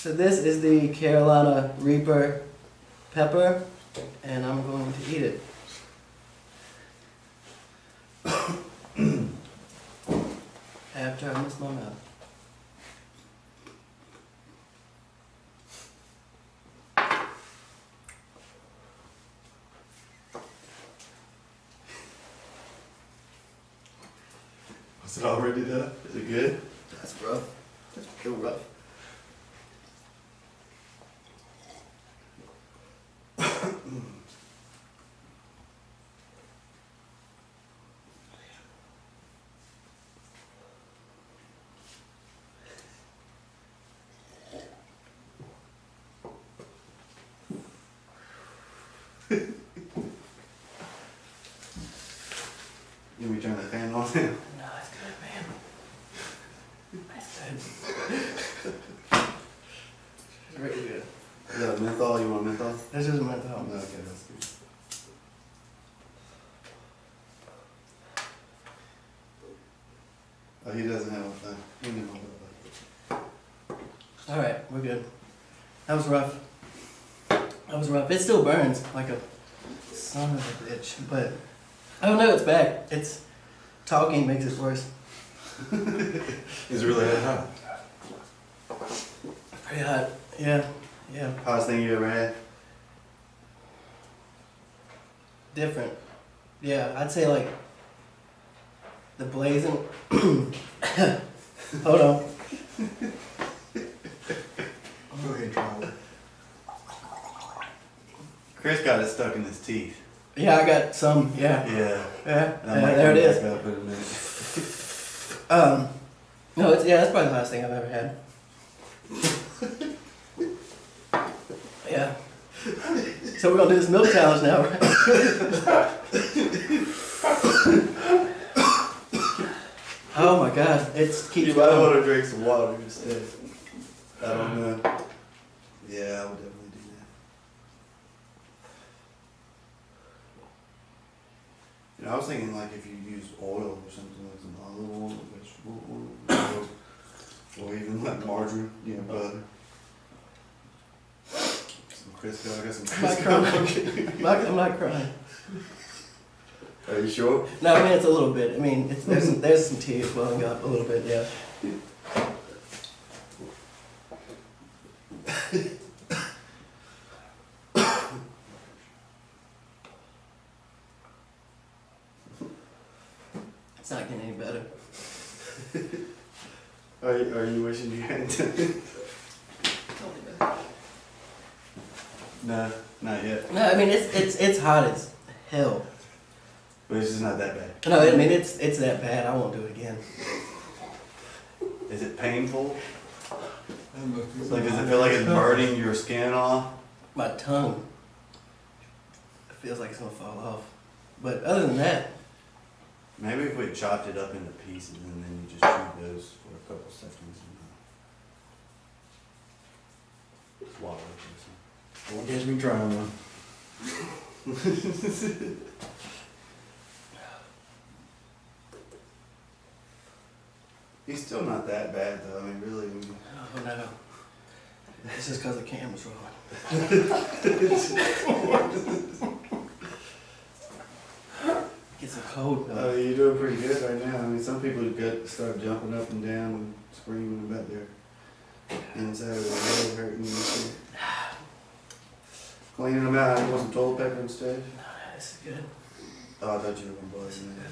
So this is the Carolina Reaper pepper, and I'm going to eat it. After I miss my mouth. Was it already done? Is it good? That's rough. That's real rough. You want me to turn the fan on now? No, that's good, man. That's good. It's really good. Is that a menthol? You want a menthol? This is menthol. Okay, that's good. Oh, he doesn't have a thing. He didn't have All right, we're good. That was rough. That was rough. It still burns like a son of a bitch, but I don't know. It's back. It's talking makes it worse. Is it really that hot? Pretty hot. Yeah, yeah. Hottest thing you ever had? Different. Yeah, I'd say like the blazing. Hold on. Go ahead, try it. Chris got it stuck in his teeth. Yeah, I got some. Yeah, Yeah. yeah. And I might There it come is. back up in a minute. No, it's that's probably the hottest thing I've ever had. Yeah. So we're gonna do this milk challenge now, right? Oh my god, it keeps You might going. want to drink some water instead. I don't know. Yeah, I would definitely do that. You know, I was thinking like if you use oil or something like some olive oil or vegetable oil, or even like margarine, you know, butter. Some Crisco, I got some I'm not Crisco. crying. I'm not crying. Are you sure? No, I mean it's a little bit. I mean it's, there's some tears welling up a little bit. Yeah. It's not getting any better. Are you wishing you hadn't done it? No, not yet. No, I mean it's hot as hell. But it's just not that bad. No, I mean it's that bad. I won't do it again. Is it painful? Like, does it feel like it's burning your skin off? My tongue. It feels like it's gonna fall off. But other than that, Maybe if we chopped it up into pieces and then you just chewed those for a couple seconds and swallow it. Won't catch me trying one. He's still not that bad though. I mean, really. oh no, it's just because the camera's rolling. It's a cold though. You're doing pretty good right now. I mean, some people start jumping up and down and screaming about their inside of their head hurting and shit. Cleaning them out. You want some toilet paper instead? No, this is good. Oh, I thought you were going to buzz in there.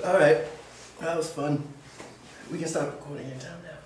All right, that was fun. We can stop recording anytime now.